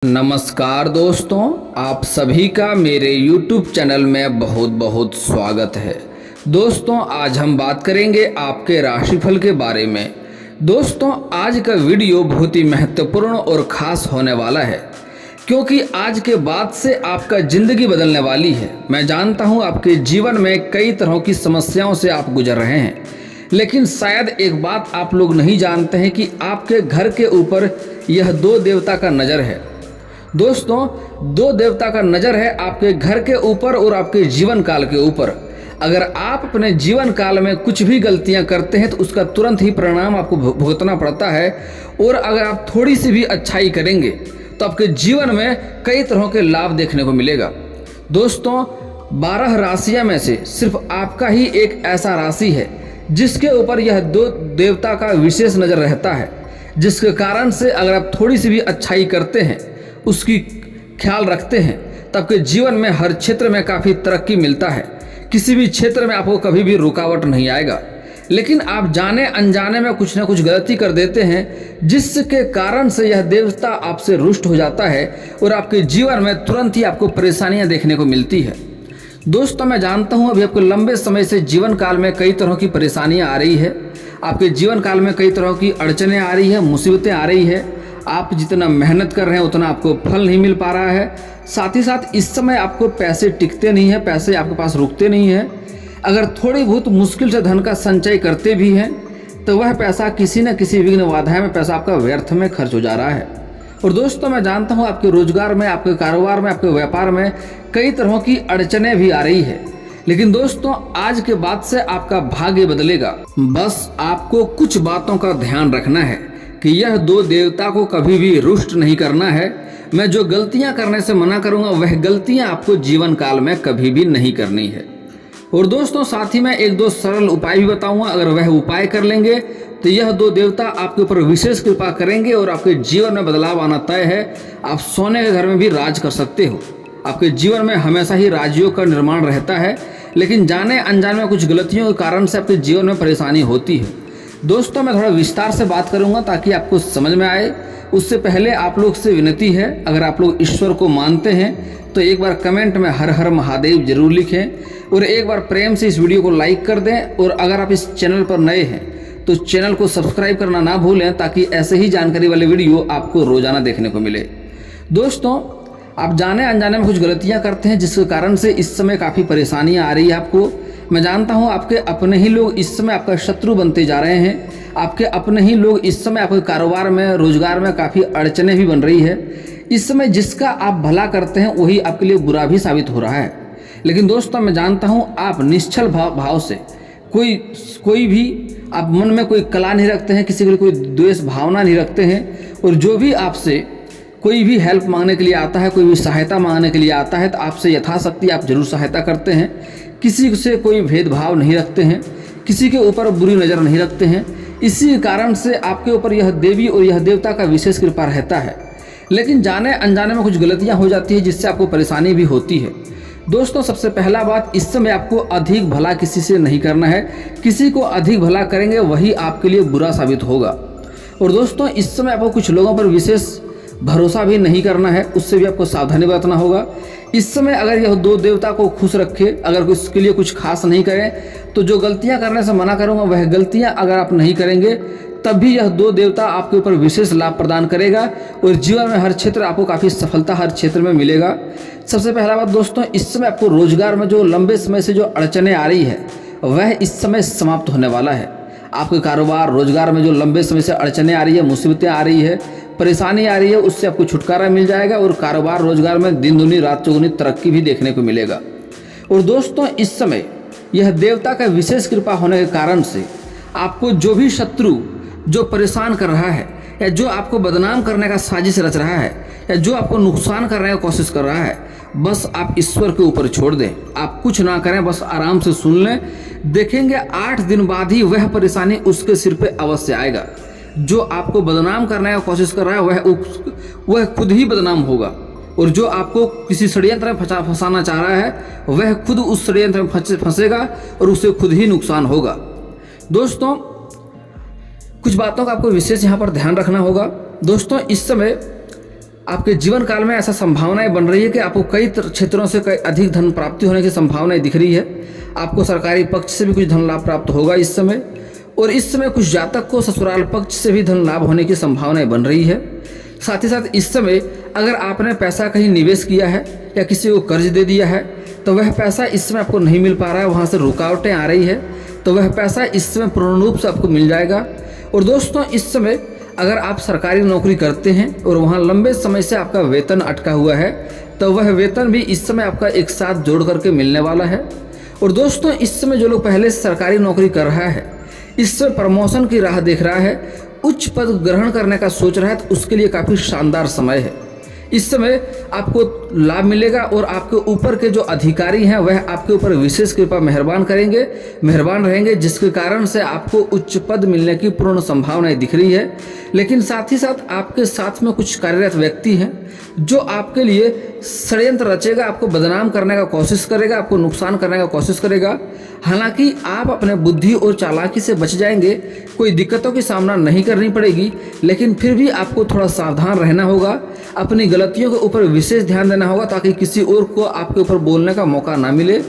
नमस्कार दोस्तों, आप सभी का मेरे YouTube चैनल में बहुत बहुत स्वागत है। दोस्तों, आज हम बात करेंगे आपके राशिफल के बारे में। दोस्तों, आज का वीडियो बहुत ही महत्वपूर्ण और ख़ास होने वाला है, क्योंकि आज के बाद से आपका ज़िंदगी बदलने वाली है। मैं जानता हूँ आपके जीवन में कई तरह की समस्याओं से आप गुजर रहे हैं, लेकिन शायद एक बात आप लोग नहीं जानते हैं कि आपके घर के ऊपर यह दो देवता का नज़र है। दोस्तों, दो देवता का नज़र है आपके घर के ऊपर और आपके जीवन काल के ऊपर। अगर आप अपने जीवन काल में कुछ भी गलतियां करते हैं तो उसका तुरंत ही परिणाम आपको भुगतना पड़ता है, और अगर आप थोड़ी सी भी अच्छाई करेंगे तो आपके जीवन में कई तरह के लाभ देखने को मिलेगा। दोस्तों, 12 राशियां में से सिर्फ आपका ही एक ऐसा राशि है जिसके ऊपर यह दो देवता का विशेष नज़र रहता है, जिसके कारण से अगर आप थोड़ी सी भी अच्छाई करते हैं, उसकी ख्याल रखते हैं, तो आपके जीवन में हर क्षेत्र में काफ़ी तरक्की मिलता है। किसी भी क्षेत्र में आपको कभी भी रुकावट नहीं आएगा। लेकिन आप जाने अनजाने में कुछ ना कुछ गलती कर देते हैं, जिसके कारण से यह देवता आपसे रुष्ट हो जाता है और आपके जीवन में तुरंत ही आपको परेशानियां देखने को मिलती है। दोस्तों, मैं जानता हूं अभी आपको लंबे समय से जीवन काल में कई तरह की परेशानियां आ रही है। आपके जीवन काल में कई तरह की अड़चनें आ रही है, मुसीबतें आ रही है। आप जितना मेहनत कर रहे हैं उतना आपको फल नहीं मिल पा रहा है। साथ ही साथ इस समय आपको पैसे टिकते नहीं हैं, पैसे आपके पास रुकते नहीं हैं। अगर थोड़ी बहुत मुश्किल से धन का संचय करते भी हैं तो वह पैसा किसी न किसी विघ्न बाधाएं में पैसा आपका व्यर्थ में खर्च हो जा रहा है। और दोस्तों, मैं जानता हूँ आपके रोजगार में, आपके कारोबार में, आपके व्यापार में कई तरह की अड़चनें भी आ रही है। लेकिन दोस्तों, आज के बाद से आपका भाग्य बदलेगा। बस आपको कुछ बातों का ध्यान रखना है कि यह दो देवता को कभी भी रुष्ट नहीं करना है। मैं जो गलतियां करने से मना करूंगा वह गलतियां आपको जीवन काल में कभी भी नहीं करनी है। और दोस्तों, साथ ही मैं एक दो सरल उपाय भी बताऊंगा। अगर वह उपाय कर लेंगे तो यह दो देवता आपके ऊपर विशेष कृपा करेंगे और आपके जीवन में बदलाव आना तय है। आप सोने के घर में भी राज कर सकते हो। आपके जीवन में हमेशा ही राज्यों का निर्माण रहता है, लेकिन जाने अनजाने में कुछ गलतियों के कारण से आपके जीवन में परेशानी होती है। दोस्तों, मैं थोड़ा विस्तार से बात करूंगा ताकि आपको समझ में आए। उससे पहले आप लोग से विनती है, अगर आप लोग ईश्वर को मानते हैं तो एक बार कमेंट में हर हर महादेव जरूर लिखें और एक बार प्रेम से इस वीडियो को लाइक कर दें। और अगर आप इस चैनल पर नए हैं तो चैनल को सब्सक्राइब करना ना भूलें, ताकि ऐसे ही जानकारी वाले वीडियो आपको रोजाना देखने को मिले। दोस्तों, आप जाने अनजाने में कुछ गलतियाँ करते हैं जिसके कारण से इस समय काफ़ी परेशानियाँ आ रही है आपको। मैं जानता हूं आपके अपने ही लोग इस समय आपका शत्रु बनते जा रहे हैं। आपके अपने ही लोग इस समय आपके कारोबार में, रोजगार में काफ़ी अड़चनें भी बन रही है। इस समय जिसका आप भला करते हैं वही आपके लिए बुरा भी साबित हो रहा है। लेकिन दोस्तों, मैं जानता हूं आप निश्चल भाव से कोई भी आप मन में कोई कला नहीं रखते हैं, किसी के लिए कोई द्वेष भावना नहीं रखते हैं। और जो भी आपसे कोई भी हेल्प मांगने के लिए आता है, कोई भी सहायता मांगने के लिए आता है, तो आपसे यथाशक्ति आप जरूर सहायता करते हैं। किसी से कोई भेदभाव नहीं रखते हैं, किसी के ऊपर बुरी नज़र नहीं रखते हैं। इसी कारण से आपके ऊपर यह देवी और यह देवता का विशेष कृपा रहता है। लेकिन जाने अनजाने में कुछ गलतियां हो जाती है जिससे आपको परेशानी भी होती है। दोस्तों, सबसे पहला बात, इस समय आपको अधिक भला किसी से नहीं करना है। किसी को अधिक भला करेंगे वही आपके लिए बुरा साबित होगा। और दोस्तों, इस समय आपको कुछ लोगों पर विशेष भरोसा भी नहीं करना है, उससे भी आपको सावधानी बरतना होगा। इस समय अगर यह दो देवता को खुश रखे, अगर उसके लिए कुछ खास नहीं करें, तो जो गलतियां करने से मना करूंगा वह गलतियां अगर आप नहीं करेंगे तब भी यह दो देवता आपके ऊपर विशेष लाभ प्रदान करेगा और जीवन में हर क्षेत्र आपको काफ़ी सफलता हर क्षेत्र में मिलेगा। सबसे पहला बात दोस्तों, इस समय आपको रोजगार में जो लंबे समय से जो अड़चनें आ रही है वह इस समय समाप्त होने वाला है। आपके कारोबार, रोजगार में जो लंबे समय से अड़चनें आ रही है, मुसीबतें आ रही है, परेशानी आ रही है, उससे आपको छुटकारा मिल जाएगा और कारोबार रोजगार में दिन दूनी रात चौगुनी तरक्की भी देखने को मिलेगा। और दोस्तों, इस समय यह देवता का विशेष कृपा होने के कारण से आपको जो भी शत्रु जो परेशान कर रहा है या जो आपको बदनाम करने का साजिश रच रहा है या जो आपको नुकसान करने की कोशिश कर रहा है, बस आप ईश्वर के ऊपर छोड़ दें। आप कुछ ना करें, बस आराम से सुन लें। देखेंगे 8 दिन बाद ही वह परेशानी उसके सिर पे अवश्य आएगा। जो आपको बदनाम करने की कोशिश कर रहा है वह खुद ही बदनाम होगा, और जो आपको किसी षड्यंत्र में फंसाना चाह रहा है वह खुद उस षड्यंत्र में फंसेगा और उसे खुद ही नुकसान होगा। दोस्तों, कुछ बातों का आपको विशेष यहाँ पर ध्यान रखना होगा। दोस्तों, इस समय आपके जीवन काल में ऐसा संभावनाएं बन रही है कि आपको कई क्षेत्रों से कई अधिक धन प्राप्ति होने की संभावनाएं दिख रही है। आपको सरकारी पक्ष से भी कुछ धन लाभ प्राप्त होगा इस समय, और इस समय कुछ जातक को ससुराल पक्ष से भी धन लाभ होने की संभावनाएं बन रही है। साथ ही साथ इस समय अगर आपने पैसा कहीं निवेश किया है या किसी को कर्ज दे दिया है तो वह पैसा इस समय आपको नहीं मिल पा रहा है, वहाँ से रुकावटें आ रही है, तो वह पैसा इस समय पूर्ण रूप से आपको मिल जाएगा। और दोस्तों इस समय अगर आप सरकारी नौकरी करते हैं और वहाँ लंबे समय से आपका वेतन अटका हुआ है तो वह वेतन भी इस समय आपका एक साथ जोड़ करके मिलने वाला है। और दोस्तों इस समय जो लोग पहले से सरकारी नौकरी कर रहा है, इस समय प्रमोशन की राह देख रहा है, उच्च पद ग्रहण करने का सोच रहा है, तो उसके लिए काफ़ी शानदार समय है। इस समय आपको लाभ मिलेगा और आपके ऊपर के जो अधिकारी हैं वह आपके ऊपर विशेष कृपा मेहरबान रहेंगे, जिसके कारण से आपको उच्च पद मिलने की पूर्ण संभावनाएं दिख रही है। लेकिन साथ ही साथ आपके साथ में कुछ कार्यरत व्यक्ति हैं जो आपके लिए षड्यंत्र रचेगा, आपको बदनाम करने का कोशिश करेगा, आपको नुकसान करने का कोशिश करेगा। हालांकि आप अपने बुद्धि और चालाकी से बच जाएंगे, कोई दिक्कतों की सामना नहीं करनी पड़ेगी, लेकिन फिर भी आपको थोड़ा सावधान रहना होगा, अपनी गलतियों के ऊपर विशेष ध्यान देना होगा ताकि किसी और को आपके ऊपर बोलने का मौका ना मिले।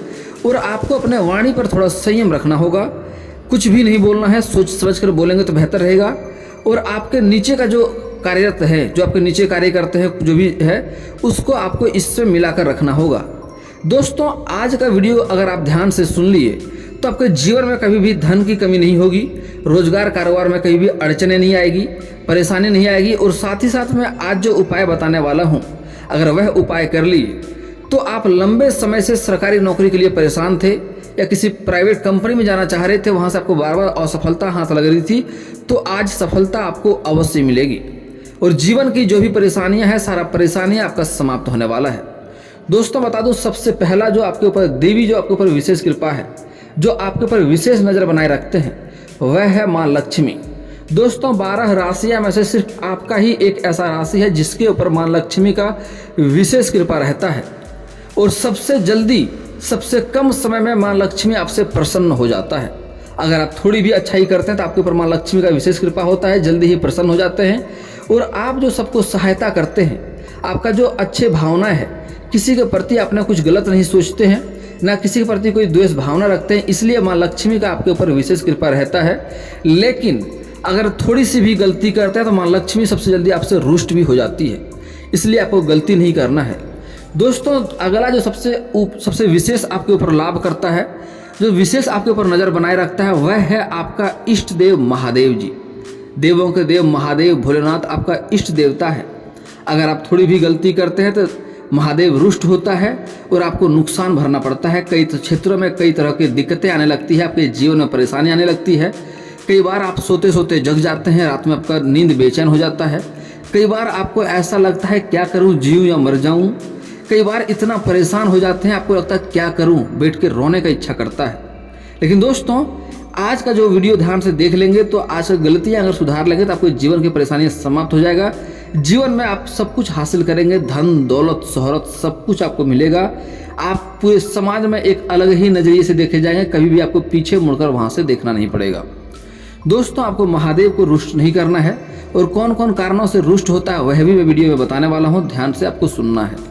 और आपको अपने वाणी पर थोड़ा संयम रखना होगा, कुछ भी नहीं बोलना है, सोच समझ कर बोलेंगे तो बेहतर रहेगा। और आपके नीचे का जो कार्यरत है, जो आपके नीचे कार्य करते हैं, जो भी है, उसको आपको इससे मिलाकर रखना होगा। दोस्तों आज का वीडियो अगर आप ध्यान से सुन लिए तो आपके जीवन में कभी भी धन की कमी नहीं होगी, रोजगार कारोबार में कहीं भी अड़चने नहीं आएगी, परेशानी नहीं आएगी। और साथ ही साथ में आज जो उपाय बताने वाला हूँ, अगर वह उपाय कर लिए तो आप लंबे समय से सरकारी नौकरी के लिए परेशान थे या किसी प्राइवेट कंपनी में जाना चाह रहे थे, वहाँ से आपको बार बार असफलता हाथ लग रही थी, तो आज सफलता आपको अवश्य मिलेगी और जीवन की जो भी परेशानियां हैं, सारा परेशानियां आपका समाप्त होने वाला है। दोस्तों बता दूं, सबसे पहला जो आपके ऊपर देवी जो आपके ऊपर विशेष कृपा है, जो आपके ऊपर विशेष नज़र बनाए रखते हैं, वह है माँ लक्ष्मी। दोस्तों 12 राशियां में से सिर्फ आपका ही एक ऐसा राशि है जिसके ऊपर माँ लक्ष्मी का विशेष कृपा रहता है, और सबसे जल्दी सबसे कम समय में माँ लक्ष्मी आपसे प्रसन्न हो जाता है। अगर आप थोड़ी भी अच्छाई करते हैं तो आपके ऊपर माँ लक्ष्मी का विशेष कृपा होता है, जल्दी ही प्रसन्न हो जाते हैं। और आप जो सबको सहायता करते हैं, आपका जो अच्छे भावना है, किसी के प्रति आपने कुछ गलत नहीं सोचते हैं, ना किसी के प्रति कोई द्वेष भावना रखते हैं, इसलिए माँ लक्ष्मी का आपके ऊपर विशेष कृपा रहता है। लेकिन अगर थोड़ी सी भी गलती करते हैं तो माँ लक्ष्मी सबसे जल्दी आपसे रुष्ट भी हो जाती है, इसलिए आपको गलती नहीं करना है। दोस्तों अगला जो सबसे विशेष आपके ऊपर लाभ करता है, जो विशेष आपके ऊपर नज़र बनाए रखता है, वह है आपका इष्ट देव महादेव जी। देवों के देव महादेव भोलेनाथ आपका इष्ट देवता है। अगर आप थोड़ी भी गलती करते हैं तो महादेव रुष्ट होता है और आपको नुकसान भरना पड़ता है। कई क्षेत्रों में कई तरह की दिक्कतें आने लगती है, आपके जीवन में परेशानी आने लगती है। कई बार आप सोते सोते जग जाते हैं, रात में आपका नींद बेचैन हो जाता है। कई बार आपको ऐसा लगता है क्या करूं, जीऊं या मर जाऊं। कई बार इतना परेशान हो जाते हैं, आपको लगता है क्या करूं, बैठ के रोने का इच्छा करता है। लेकिन दोस्तों आज का जो वीडियो ध्यान से देख लेंगे तो आज की गलतियां अगर सुधार लेंगे तो आपको जीवन की परेशानियां समाप्त हो जाएगा। जीवन में आप सब कुछ हासिल करेंगे, धन दौलत शोहरत सब कुछ आपको मिलेगा। आप पूरे समाज में एक अलग ही नज़रिए से देखे जाएंगे, कभी भी आपको पीछे मुड़कर वहाँ से देखना नहीं पड़ेगा। दोस्तों आपको महादेव को रुष्ट नहीं करना है, और कौन कौन कारणों से रुष्ट होता है वह भी मैं वीडियो में बताने वाला हूँ, ध्यान से आपको सुनना है।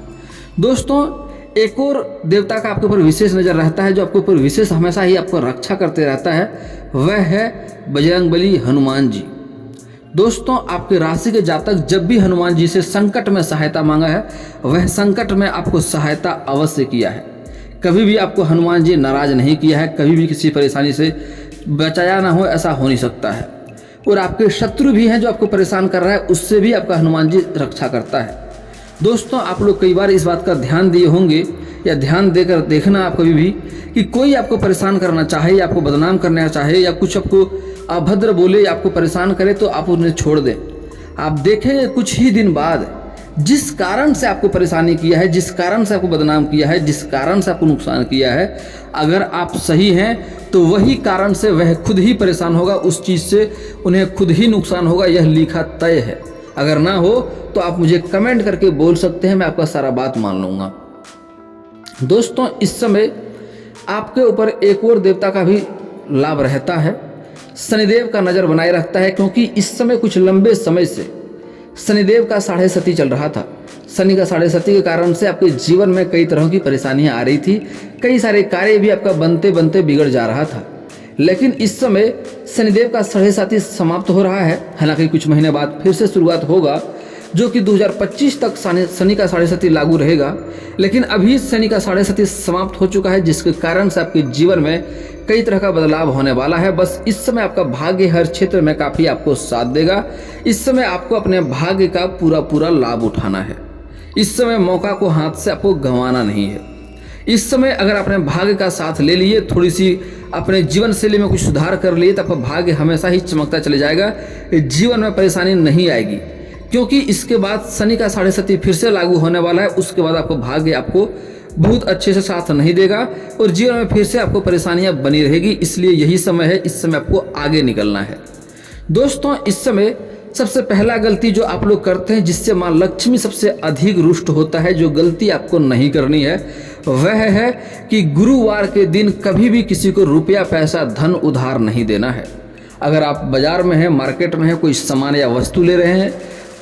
दोस्तों एक और देवता का आपके ऊपर विशेष नज़र रहता है, जो आपके ऊपर विशेष हमेशा ही आपको रक्षा करते रहता है, वह है बजरंगबली हनुमान जी। दोस्तों आपके राशि के जातक जब भी हनुमान जी से संकट में सहायता मांगा है, वह संकट में आपको सहायता अवश्य किया है। कभी भी आपको हनुमान जी नाराज नहीं किया है, कभी भी किसी परेशानी से बचाया ना हो, ऐसा हो नहीं सकता है। और आपके शत्रु भी हैं जो आपको परेशान कर रहा है, उससे भी आपका हनुमान जी रक्षा करता है। दोस्तों आप लोग कई बार इस बात का ध्यान दिए होंगे या ध्यान देकर देखना आप कभी भी कि कोई आपको परेशान करना चाहे या आपको बदनाम करना चाहे या कुछ आपको अभद्र बोले या आपको परेशान करे तो आप उन्हें छोड़ दें। आप देखेंगे कुछ ही दिन बाद जिस कारण से आपको परेशानी किया है, जिस कारण से आपको बदनाम किया है, जिस कारण से आपको नुकसान किया है, अगर आप सही हैं तो वही कारण से वह खुद ही परेशान होगा, उस चीज़ से उन्हें खुद ही नुकसान होगा, यह लिखा तय है। अगर ना हो तो आप मुझे कमेंट करके बोल सकते हैं, मैं आपका सारा बात मान लूँगा। दोस्तों इस समय आपके ऊपर एक और देवता का भी लाभ रहता है, शनिदेव का नज़र बनाए रखता है, क्योंकि इस समय कुछ लंबे समय से शनिदेव का 7.5 चल रहा था। शनि का 7.5 के कारण से आपके जीवन में कई तरह की परेशानियां आ रही थी, कई सारे कार्य भी आपका बनते बनते बिगड़ जा रहा था। लेकिन इस समय शनिदेव का 7.5 समाप्त हो रहा है। हालांकि कुछ महीने बाद फिर से शुरुआत होगा, जो कि 2025 तक शनि का 7.5 लागू रहेगा। लेकिन अभी शनि का 7.5 समाप्त हो चुका है, जिसके कारण से आपके जीवन में कई तरह का बदलाव होने वाला है। बस इस समय आपका भाग्य हर क्षेत्र में काफ़ी आपको साथ देगा। इस समय आपको अपने भाग्य का पूरा पूरा लाभ उठाना है। इस समय मौका को हाथ से आपको गंवाना नहीं है। इस समय अगर आपने भाग्य का साथ ले लिए, थोड़ी सी अपने जीवन शैली में कुछ सुधार कर लिए, तो आपका भाग्य हमेशा ही चमकता चले जाएगा। जीवन में परेशानी नहीं आएगी, क्योंकि इसके बाद शनि का 7.5 फिर से लागू होने वाला है। उसके बाद आपको भाग्य आपको बहुत अच्छे से साथ नहीं देगा और जीवन में फिर से आपको परेशानियां बनी रहेगी। इसलिए यही समय है, इस समय आपको आगे निकलना है। दोस्तों, इस समय सबसे पहला गलती जो आप लोग करते हैं, जिससे माँ लक्ष्मी सबसे अधिक रुष्ट होता है, जो गलती आपको नहीं करनी है, वह है कि गुरुवार के दिन कभी भी किसी को रुपया पैसा धन उधार नहीं देना है। अगर आप बाजार में हैं, मार्केट में हैं, कोई सामान या वस्तु ले रहे हैं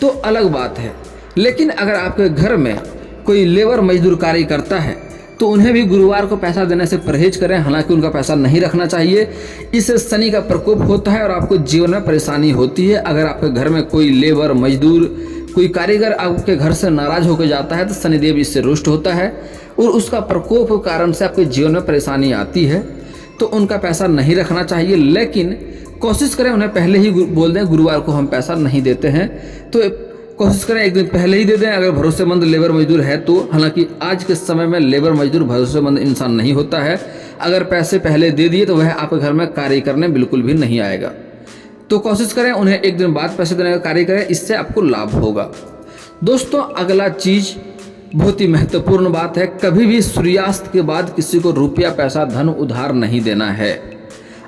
तो अलग बात है। लेकिन अगर आपके घर में कोई लेबर मजदूर कार्य करता है तो उन्हें भी गुरुवार को पैसा देने से परहेज करें। हालांकि उनका पैसा नहीं रखना चाहिए, इससे शनि का प्रकोप होता है और आपको जीवन में परेशानी होती है। अगर आपके घर में कोई लेबर मजदूर, कोई कारीगर आपके घर से नाराज होकर जाता है तो शनिदेव इससे रुष्ट होता है और उसका प्रकोप के कारण से आपके जीवन में परेशानी आती है। तो उनका पैसा नहीं रखना चाहिए, लेकिन कोशिश करें उन्हें पहले ही बोल दें गुरुवार को हम पैसा नहीं देते हैं, तो कोशिश करें एक दिन पहले ही दे दें अगर भरोसेमंद लेबर मजदूर है तो। हालांकि आज के समय में लेबर मजदूर भरोसेमंद इंसान नहीं होता है। अगर पैसे पहले दे दिए तो वह आपके घर में कार्य करने बिल्कुल भी नहीं आएगा। तो कोशिश करें उन्हें एक दिन बाद पैसे देने का कार्य करें, इससे आपको लाभ होगा। दोस्तों, अगला चीज बहुत ही महत्वपूर्ण बात है, कभी भी सूर्यास्त के बाद किसी को रुपया पैसा धन उधार नहीं देना है।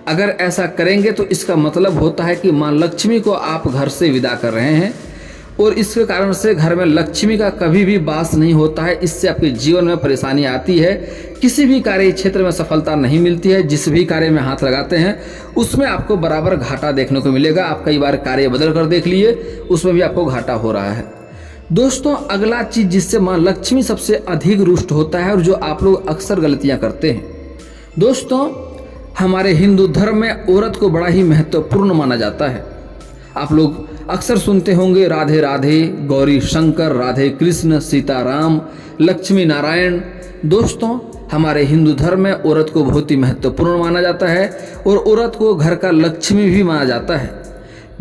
अगर ऐसा करेंगे तो इसका मतलब होता है कि माँ लक्ष्मी को आप घर से विदा कर रहे हैं और इसके कारण से घर में लक्ष्मी का कभी भी वास नहीं होता है। इससे आपके जीवन में परेशानी आती है, किसी भी कार्य क्षेत्र में सफलता नहीं मिलती है। जिस भी कार्य में हाथ लगाते हैं उसमें आपको बराबर घाटा देखने को मिलेगा। आप कई बार कार्य बदल कर देख लिए, उसमें भी आपको घाटा हो रहा है। दोस्तों, अगला चीज जिससे माँ लक्ष्मी सबसे अधिक रुष्ट होता है और जो आप लोग अक्सर गलतियां करते हैं, दोस्तों हमारे हिंदू धर्म में औरत को बड़ा ही महत्वपूर्ण माना जाता है। आप लोग अक्सर सुनते होंगे राधे राधे, गौरी शंकर, राधे कृष्ण, सीताराम, लक्ष्मी नारायण। दोस्तों, हमारे हिंदू धर्म में औरत को बहुत ही महत्वपूर्ण माना जाता है और औरत को घर का लक्ष्मी भी माना जाता है।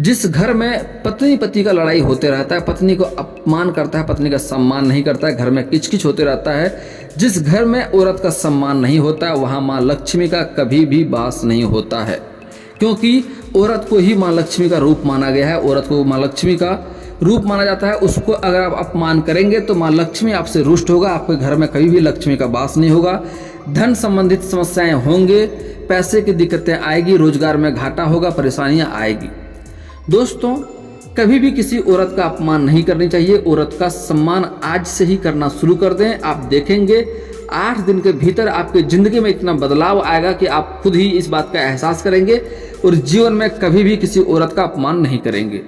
जिस घर में पत्नी पति का लड़ाई होते रहता है, पत्नी को अपमान करता है, पत्नी का सम्मान नहीं करता है, घर में किचकिच होते रहता है, जिस घर में औरत का सम्मान नहीं होता है वहाँ माँ लक्ष्मी का कभी भी वास नहीं होता है। क्योंकि औरत को ही माँ लक्ष्मी का रूप माना गया है, औरत को माँ लक्ष्मी का रूप माना जाता है। उसको अगर आप अपमान करेंगे तो माँ लक्ष्मी आपसे रुष्ट होगा, आपके घर में कभी भी लक्ष्मी का वास नहीं होगा। धन संबंधित समस्याएं होंगे, पैसे की दिक्कतें आएगी, रोजगार में घाटा होगा, परेशानियां आएगी। दोस्तों, कभी भी किसी औरत का अपमान नहीं करनी चाहिए। औरत का सम्मान आज से ही करना शुरू कर दें। आप देखेंगे 8 दिन के भीतर आपके जिंदगी में इतना बदलाव आएगा कि आप खुद ही इस बात का एहसास करेंगे और जीवन में कभी भी किसी औरत का अपमान नहीं करेंगे।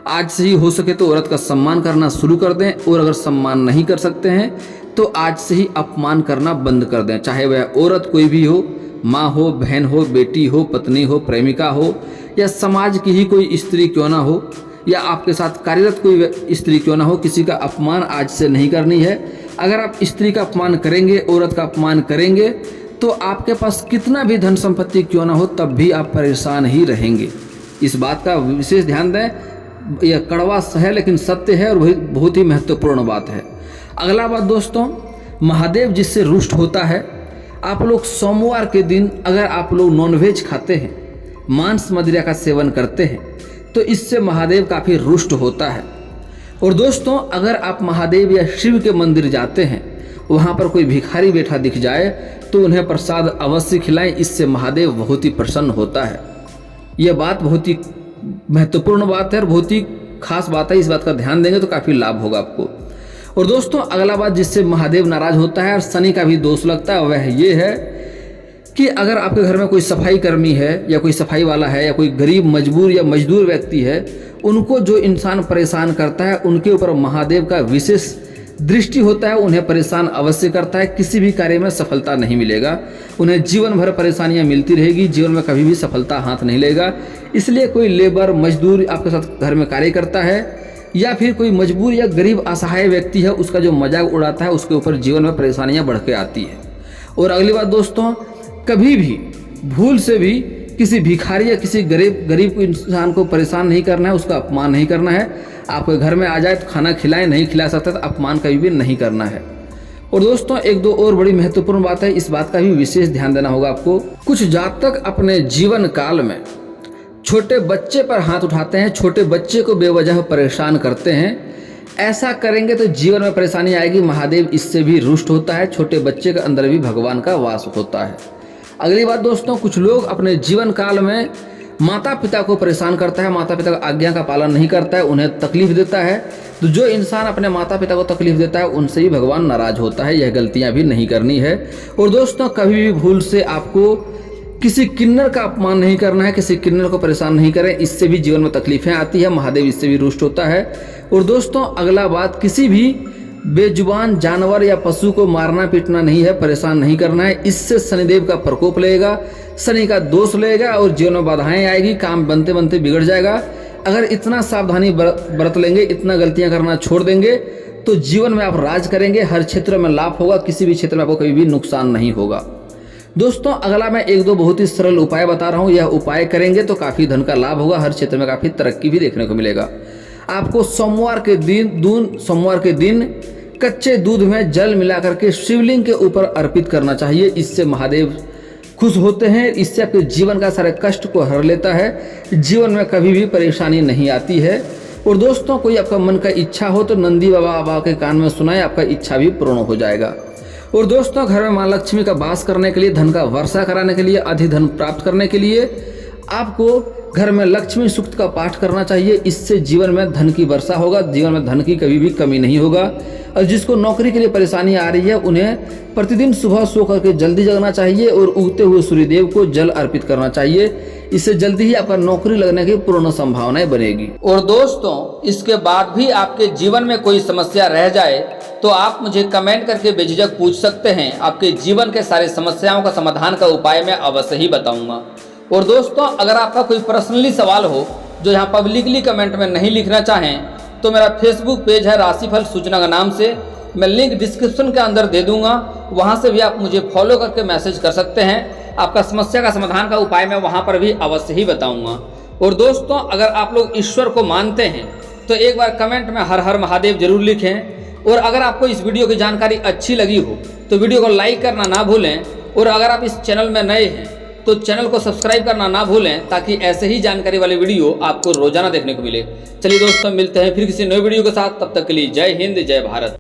आज से ही हो सके तो औरत का सम्मान करना शुरू कर दें, और अगर सम्मान नहीं कर सकते हैं तो आज से ही अपमान करना बंद कर दें। चाहे वह औरत कोई भी हो, माँ हो, बहन हो, बेटी हो, पत्नी हो, प्रेमिका हो, या समाज की ही कोई स्त्री क्यों ना हो, या आपके साथ कार्यरत कोई स्त्री क्यों ना हो, किसी का अपमान आज से नहीं करनी है। अगर आप स्त्री का अपमान करेंगे, औरत का अपमान करेंगे, तो आपके पास कितना भी धन संपत्ति क्यों ना हो तब भी आप परेशान ही रहेंगे। इस बात का विशेष ध्यान दें। यह कड़वा है लेकिन सत्य है और बहुत ही महत्वपूर्ण बात है। अगला बात दोस्तों, महादेव जिससे रुष्ट होता है, आप लोग सोमवार के दिन अगर आप लोग नॉनवेज खाते हैं, मांस मदिरा का सेवन करते हैं, तो इससे महादेव काफ़ी रुष्ट होता है। और दोस्तों, अगर आप महादेव या शिव के मंदिर जाते हैं, वहाँ पर कोई भिखारी बैठा दिख जाए तो उन्हें प्रसाद अवश्य खिलाएं, इससे महादेव बहुत ही प्रसन्न होता है। यह बात बहुत ही महत्वपूर्ण बात है और बहुत ही खास बात है। इस बात का ध्यान देंगे तो काफ़ी लाभ होगा आपको। और दोस्तों, अगला बात जिससे महादेव नाराज होता है और शनि का भी दोष लगता है, वह ये है कि अगर आपके घर में कोई सफाई कर्मी है या कोई सफाई वाला है या कोई गरीब मजबूर या मजदूर व्यक्ति है, उनको जो इंसान परेशान करता है उनके ऊपर महादेव का विशेष दृष्टि होता है उन्हें परेशान अवश्य करता है, किसी भी कार्य में सफलता नहीं मिलेगा, उन्हें जीवन भर परेशानियां मिलती रहेगी, जीवन में कभी भी सफलता हाथ नहीं लगेगा। इसलिए कोई लेबर मजदूर आपके साथ घर में कार्य करता है या फिर कोई मजबूर या गरीब असहाय व्यक्ति है, उसका जो मजाक उड़ाता है उसके ऊपर जीवन में परेशानियां बढ़ के आती है। और अगली बात दोस्तों, कभी भी भूल से भी किसी भिखारी या किसी गरीब इंसान को परेशान नहीं करना है, उसका अपमान नहीं करना है। आपके घर में आ जाए तो खाना खिलाएं, नहीं खिला सकता तो अपमान कभी भी नहीं करना है। और दोस्तों एक दो और बड़ी महत्वपूर्ण बात है, इस बात का भी विशेष ध्यान देना होगा आपको। कुछ जातक अपने जीवन काल में छोटे बच्चे पर हाथ उठाते हैं, छोटे बच्चे को बेवजह परेशान करते हैं। ऐसा करेंगे तो जीवन में परेशानी आएगी, महादेव इससे भी रुष्ट होता है, छोटे बच्चे के अंदर भी भगवान का वास होता है। अगली बात दोस्तों, कुछ लोग अपने जीवन काल में माता पिता को परेशान करता है, माता पिता की आज्ञा का पालन नहीं करता है, उन्हें तकलीफ देता है। तो जो इंसान अपने माता पिता को तकलीफ देता है उनसे ही भगवान नाराज होता है, यह गलतियां भी नहीं करनी है। और दोस्तों कभी भी भूल से आपको किसी किन्नर का अपमान नहीं करना है, किसी किन्नर को परेशान नहीं करें, इससे भी जीवन में तकलीफें आती है, महादेव इससे भी रुष्ट होता है। और दोस्तों अगला बात, किसी भी बेजुबान जानवर या पशु को मारना पीटना नहीं है, परेशान नहीं करना है, इससे शनिदेव का प्रकोप लगेगा, शनि का दोष लगेगा और जीवन में बाधाएं आएगी, काम बनते बनते बिगड़ जाएगा। अगर इतना सावधानी बरत लेंगे, इतना गलतियां करना छोड़ देंगे तो जीवन में आप राज करेंगे, हर क्षेत्र में लाभ होगा, किसी भी क्षेत्र में आपको कभी भी नुकसान नहीं होगा। दोस्तों अगला मैं एक दो बहुत ही सरल उपाय बता रहा हूँ, यह उपाय करेंगे तो काफ़ी धन का लाभ होगा, हर क्षेत्र में काफ़ी तरक्की भी देखने को मिलेगा। आपको सोमवार के दिन कच्चे दूध में जल मिला करके शिवलिंग के ऊपर अर्पित करना चाहिए, इससे महादेव खुश होते हैं, इससे आपके जीवन का सारे कष्ट को हर लेता है, जीवन में कभी भी परेशानी नहीं आती है। और दोस्तों कोई आपका मन का इच्छा हो तो नंदी बाबा के कान में सुनाए, आपका इच्छा भी पूर्ण हो जाएगा। और दोस्तों घर में माँ लक्ष्मी का वास करने के लिए, धन का वर्षा कराने के लिए, अधिक धन प्राप्त करने के लिए आपको घर में लक्ष्मी सूक्त का पाठ करना चाहिए, इससे जीवन में धन की वर्षा होगा, जीवन में धन की कभी भी कमी नहीं होगा। और जिसको नौकरी के लिए परेशानी आ रही है उन्हें प्रतिदिन सुबह सो करके जल्दी जगना चाहिए और उगते हुए सूर्यदेव को जल अर्पित करना चाहिए, इससे जल्दी ही आपका नौकरी लगने की पूर्ण संभावनाएं बनेगी। और दोस्तों इसके बाद भी आपके जीवन में कोई समस्या रह जाए तो आप मुझे कमेंट करके बेझिझक पूछ सकते हैं, आपके जीवन के सारे समस्याओं का समाधान का उपाय मैं अवश्य ही बताऊंगा। और दोस्तों अगर आपका कोई पर्सनली सवाल हो जो यहाँ पब्लिकली कमेंट में नहीं लिखना चाहें तो मेरा फेसबुक पेज है राशिफल सूचना के नाम से, मैं लिंक डिस्क्रिप्शन के अंदर दे दूंगा, वहाँ से भी आप मुझे फॉलो करके मैसेज कर सकते हैं, आपका समस्या का समाधान का उपाय मैं वहाँ पर भी अवश्य ही बताऊँगा। और दोस्तों अगर आप लोग ईश्वर को मानते हैं तो एक बार कमेंट में हर हर महादेव जरूर लिखें। और अगर आपको इस वीडियो की जानकारी अच्छी लगी हो तो वीडियो को लाइक करना ना भूलें, और अगर आप इस चैनल में नए हैं तो चैनल को सब्सक्राइब करना ना भूलें, ताकि ऐसे ही जानकारी वाले वीडियो आपको रोजाना देखने को मिले। चलिए दोस्तों मिलते हैं फिर किसी नए वीडियो के साथ, तब तक के लिए जय हिंद जय भारत।